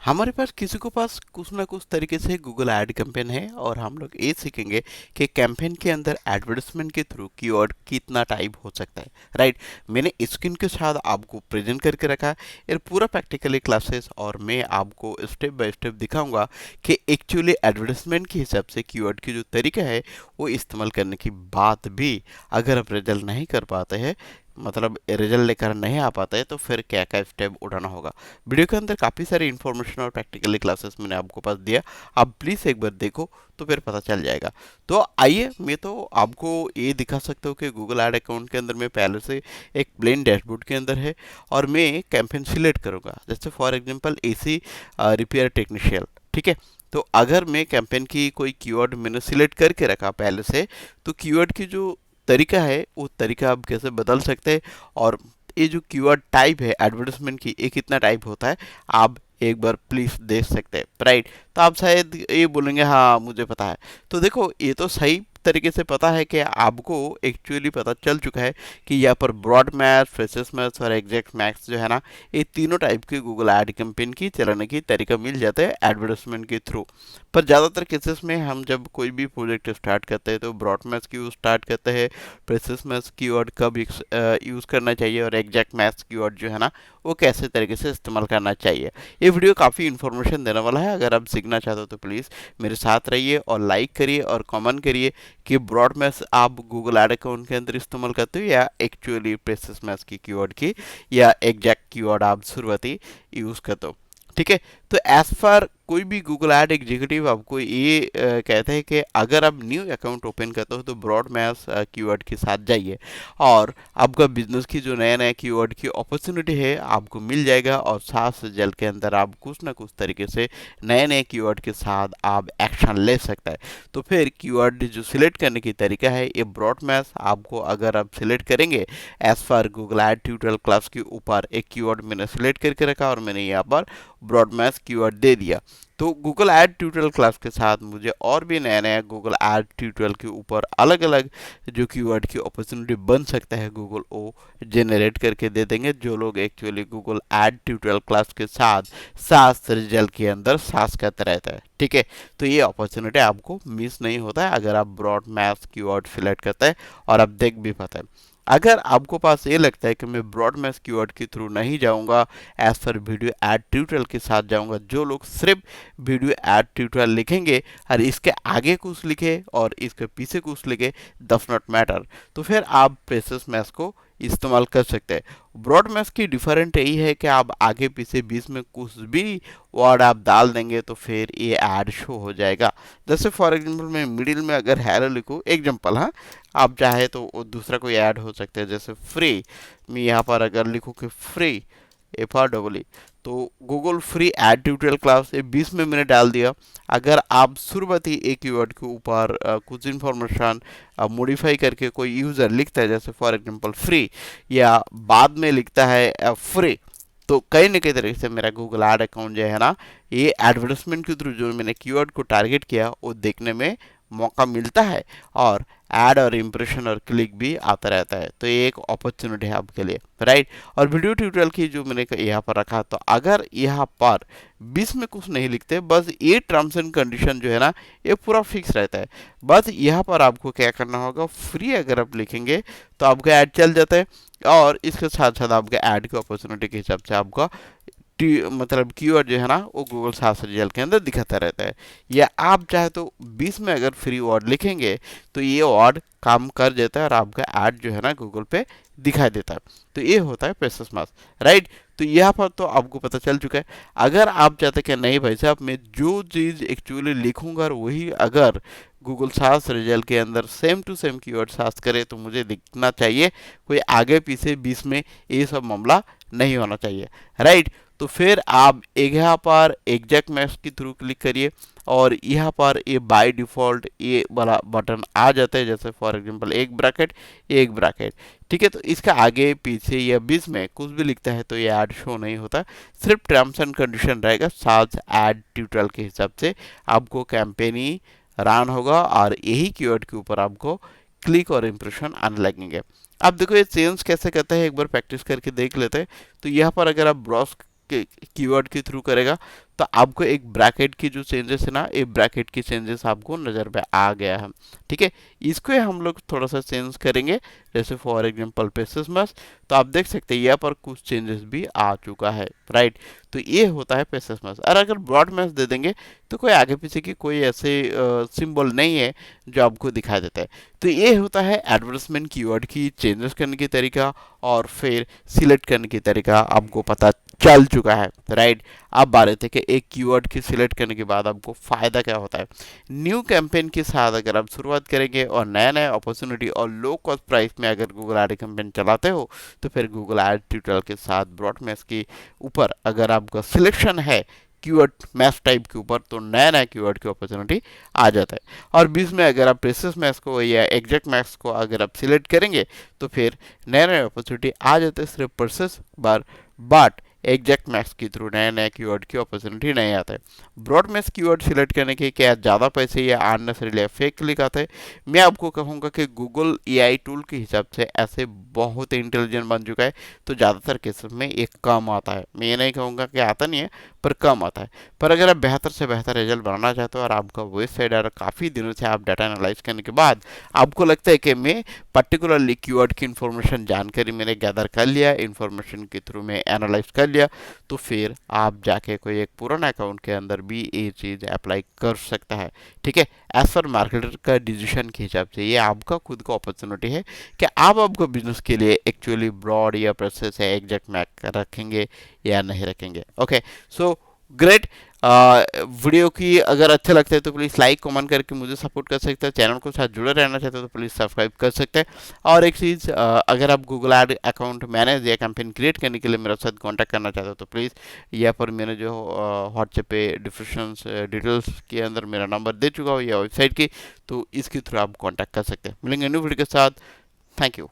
हमारे पास किसी को पास कुछ ना कुछ तरीके से गूगल ऐड कैंपेन है और हम लोग ये सीखेंगे कि कैंपेन के अंदर एडवर्टाइजमेंट के थ्रू कीवर्ड कितना टाइप हो सकता है। राइट। मैंने स्क्रीन के साथ आपको प्रेजेंट करके रखा है ये पूरा प्रैक्टिकली क्लासेस, और मैं आपको स्टेप बाय स्टेप दिखाऊंगा कि एक्चुअली एडवर्टाइजमेंट के हिसाब से कीवर्ड की जो तरीका है वो इस्तेमाल करने की बात भी अगर आप रिजल्ट नहीं कर पाते हैं, मतलब रिजल्ट लेकर नहीं आ पाता है, तो फिर क्या क्या स्टेप उठाना होगा। वीडियो के अंदर काफ़ी सारे इन्फॉर्मेशन और प्रैक्टिकली क्लासेस मैंने आपको पास दिया, आप प्लीज़ एक बार देखो तो फिर पता चल जाएगा। तो आइए, मैं तो आपको ये दिखा सकता हूँ कि गूगल ऐड अकाउंट के अंदर मैं पहले से एक प्लेन डैशबोर्ड के अंदर है और मैं कैंपेन सिलेक्ट करूँगा, जैसे for example AC repair technician. ठीक है। तो अगर मैं कैंपेन की कोई कीवर्ड मैंने सिलेक्ट करके रखा पहले से, तो कीवर्ड की जो तरीका है वो तरीका आप कैसे बदल सकते हैं, और ये जो कीवर्ड टाइप है एडवर्टाइजमेंट की, ये कितना टाइप होता है, आप एक बार प्लीज देख सकते हैं। राइट। तो आप शायद ये बोलेंगे हाँ मुझे पता है। तो देखो, ये तो सही तरीके से पता है कि आपको एक्चुअली पता चल चुका है कि यहाँ पर ब्रॉड मैच, फ्रेशेस मैच और एग्जैक्ट मैच जो है ना, ये तीनों टाइप के गूगल ऐड कैंपेन की चलाने की तरीका मिल जाता है एडवर्टाइजमेंट के थ्रू। पर ज़्यादातर केसेस में हम जब कोई भी प्रोजेक्ट स्टार्ट करते हैं तो ब्रॉड मैच की यूज स्टार्ट करते हैं, प्रेसिस मैच कीवर्ड कब यूज़ करना चाहिए और एग्जैक्ट मैच कीवर्ड जो है ना वो कैसे तरीके से इस्तेमाल करना चाहिए। ये वीडियो काफ़ी इन्फॉर्मेशन देने वाला है, अगर आप सीखना चाहते हो तो प्लीज़ मेरे साथ रहिए और लाइक करिए और कमेंट करिए कि ब्रॉड मैच आप गूगल ऐड अकाउंट के अंदर इस्तेमाल करते हो या एक्चुअली प्रेसिस मैच की कीवर्ड की या एग्जैक्ट कीवर्ड आप शुरुआती यूज़ करते हो। ठीक है। तो एज पर कोई भी गूगल ऐड एग्जीक्यूटिव आपको ये कहते हैं कि अगर आप न्यू अकाउंट ओपन करते हो तो ब्रॉड मैच कीवर्ड के साथ जाइए और आपका बिजनेस की जो नया नया कीवर्ड की अपॉर्चुनिटी है आपको मिल जाएगा, और साथ से जल्द के अंदर आप कुछ ना कुछ तरीके से नए नए कीवर्ड के साथ आप एक्शन ले सकता है। तो फिर कीवर्ड जो सिलेक्ट करने की तरीका है ये ब्रॉड मैच आपको अगर आप सिलेक्ट करेंगे as per Google add tutorial class के ऊपर एक कीवर्ड मैंने सिलेक्ट करके रखा और मैंने यहाँ पर ब्रॉड मैच कीवर्ड दे दिया। तो गूगल ऐड ट्यूटोरियल क्लास के साथ मुझे और भी नया नया गूगल ऐड ट्यूटोरियल के ऊपर अलग अलग जो कीवर्ड की अपॉर्चुनिटी बन सकता है गूगल वो जनरेट करके दे देंगे, जो लोग actually Google add tutorial class के साथ सास रिजल्ट के अंदर सास करते रहता है। ठीक है। तो ये अपॉर्चुनिटी आपको मिस नहीं होता है अगर आप ब्रॉड मैथ कीवर्ड सिलेक्ट करते हैं और आप देख भी पाते हैं। अगर आपको पास ये लगता है कि मैं ब्रॉड मैथ कीवर्ड के थ्रू नहीं जाऊंगा, as per video add tutorial के साथ जाऊंगा, जो लोग सिर्फ वीडियो ऐड ट्यूटोरियल लिखेंगे और इसके आगे कुछ लिखे और इसके पीछे कुछ लिखे, डस नॉट मैटर, तो फिर आप प्रेसिस मैथ्स को इस्तेमाल कर सकते हैं। ब्रॉड मैथ्स की डिफरेंट यही है कि आप आगे पीछे बीच में कुछ भी वर्ड आप डाल देंगे तो फिर ये ऐड शो हो जाएगा। जैसे फॉर एग्जांपल मैं मिडिल में अगर हैरो लिखूँ, एग्जांपल, हाँ, आप चाहे तो वो दूसरा कोई ऐड हो सकता है, जैसे फ्री, मैं यहाँ पर अगर लिखूँ कि फ्री FREE, तो Google free add tutorial class ये 20 में मैंने डाल दिया। अगर आप शुरुआती एक कीवर्ड के ऊपर कुछ इन्फॉर्मेशन मॉडिफाई करके कोई यूज़र लिखता है, जैसे फॉर एग्जांपल फ्री, या बाद में लिखता है फ्री, तो कहीं ना कहीं तरीके से मेरा गूगल ऐड अकाउंट जो है ना, ये एडवर्टाइजमेंट के थ्रू जो मैंने कीवर्ड को टारगेट किया वो देखने में मौका मिलता है, और ऐड और इम्प्रेशन और क्लिक भी आता रहता है। तो ये एक अपॉर्चुनिटी है आपके लिए। राइट। और वीडियो ट्यूटोरियल की जो मैंने यहाँ पर रखा, तो अगर यहाँ पर बीच में कुछ नहीं लिखते, बस ये टर्म्स एंड कंडीशन जो है ना ये पूरा फिक्स रहता है। बस यहाँ पर आपको क्या करना होगा, फ्री अगर आप लिखेंगे तो आपका ऐड चल जाता है, और इसके साथ साथ आपके ऐड की अपॉर्चुनिटी के हिसाब से आपका मतलब कीवर्ड जो है ना वो गूगल सर्च रिजल्ट के अंदर दिखाता रहता है। या आप चाहे तो 20 में अगर फ्री वर्ड लिखेंगे तो ये वर्ड काम कर देता है और आपका ऐड जो है ना गूगल पे दिखाई देता है। तो ये होता है प्रेसिस मैच। राइट। तो यहाँ पर तो आपको पता चल चुका है। अगर आप चाहते कि नहीं भाई साहब मैं जो चीज़ एक्चुअली लिखूंगा और वही अगर गूगल सर्च रिजल्ट के अंदर same to same keyword search करे तो मुझे दिखना चाहिए, कोई आगे पीछे बीच में ये सब मामला नहीं होना चाहिए। राइट। तो फिर आप एक यहाँ पर एग्जैक्ट मैच के थ्रू क्लिक करिए और यहाँ पर ये बाय डिफ़ॉल्ट ये वाला बटन आ जाता है, जैसे फॉर एग्जांपल एक ब्रैकेट एक ब्रैकेट। ठीक है। तो इसका आगे पीछे या बीच में कुछ भी लिखता है तो ये ऐड शो नहीं होता, सिर्फ टर्म्स एंड कंडीशन रहेगा, साथ ऐड ट्यूटोरियल के हिसाब से आपको कैंपेन ही रन होगा और यही कीवर्ड के ऊपर आपको क्लिक और इम्प्रेशन आने लगेंगे। अब देखो ये चेंज कैसे करते हैं, एक बार प्रैक्टिस करके देख लेते हैं। तो यहाँ पर अगर आप ब्राउज कीवर्ड के थ्रू करेगा तो आपको एक ब्रैकेट की जो चेंजेस है ना, ये ब्रैकेट की चेंजेस आपको नज़र पे आ गया है। ठीक है, इसको हम लोग थोड़ा सा चेंज करेंगे, जैसे फॉर एग्जांपल पेसेस मैच। तो आप देख सकते हैं यहाँ पर कुछ चेंजेस भी आ चुका है, राइट। तो ये होता है पेसेस मैच। और अगर ब्रॉड मैच दे देंगे तो कोई आगे पीछे की कोई ऐसे सिंबल नहीं है जो आपको दिखाई देता है। तो ये होता है एडवर्टाइजमेंट कीवर्ड की चेंजेस करने की तरीका, और फिर सिलेक्ट करने की तरीका आपको पता चल चुका है, राइट। अब बात थे कि एक कीवर्ड की सिलेक्ट करने के बाद आपको फ़ायदा क्या होता है। न्यू कैंपेन के साथ अगर आप शुरुआत करेंगे और नया नया अपॉर्चुनिटी और लो कॉस्ट प्राइस में अगर गूगल एड कैंपेन चलाते हो, तो फिर गूगल एड ट्यूटोरियल के साथ ब्रॉड मैच के ऊपर अगर आपका सिलेक्शन है कीवर्ड मैच टाइप के ऊपर, तो नया नया कीवर्ड की अपॉर्चुनिटी आ जाता है। और बीच में अगर आप प्रेसिस मैच को या एग्जैक्ट मैच को अगर आप सिलेक्ट करेंगे, तो फिर नया नया अपॉर्चुनिटी आ जाता है सिर्फ precious bar, but exact max के थ्रू नया नया कीवर्ड की अपॉर्चुनिटी नहीं आता है। ब्रॉड मैक्स कीवर्ड सिलेक्ट करने के क्या ज़्यादा पैसे या अननेसेसरीली फेक क्लिक आते हैं? मैं आपको कहूँगा कि गूगल एआई टूल के हिसाब से ऐसे बहुत इंटेलिजेंट बन चुका है, तो ज़्यादातर केसेस में ये कम आता है। मैं ये नहीं कहूँगा कि आता नहीं है, पर कम आता है। पर अगर आप बेहतर से बेहतर रिजल्ट बनाना चाहते हो और आपका वेबसाइट और काफ़ी दिनों से आप डाटा एनालाइज करने के बाद आपको लगता है कि मैं पर्टिकुलरली कीवर्ड की इन्फॉर्मेशन जानकारी मैंने गैदर कर लिया, इन्फॉर्मेशन के थ्रू मैं एनालाइज कर लिया, तो फिर आप जाके कोई एक पुराना अकाउंट के अंदर भी ये चीज़ अप्लाई कर सकता है। ठीक है, एज पर मार्केटर का डिसीजन के हिसाब से ये आपका खुद का अपॉर्चुनिटी है कि आप आपको बिजनेस के लिए एक्चुअली ब्रॉड या प्रोसेस या एग्जैक्ट मैक रखेंगे या नहीं रखेंगे। Okay, so great. वीडियो की अगर अच्छा लगता है तो प्लीज़ लाइक कमेंट करके मुझे सपोर्ट कर सकते हैं। चैनल को साथ जुड़े रहना चाहते हो तो प्लीज़ सब्सक्राइब कर सकते हैं। और एक चीज़, अगर आप गूगल एड अकाउंट मैनेज या कैंपेन क्रिएट करने के लिए मेरे साथ कांटेक्ट करना चाहते हो, तो प्लीज़ यहाँ पर मैंने जो व्हाट्सएप पे डिस्क्रिप्शन डिटेल्स के अंदर मेरा नंबर दे चुका हूँ या वेबसाइट की, तो इसके थ्रू आप कॉन्टैक्ट कर सकते हैं। मिलेंगे न्यू वीडियो के साथ। Thank you.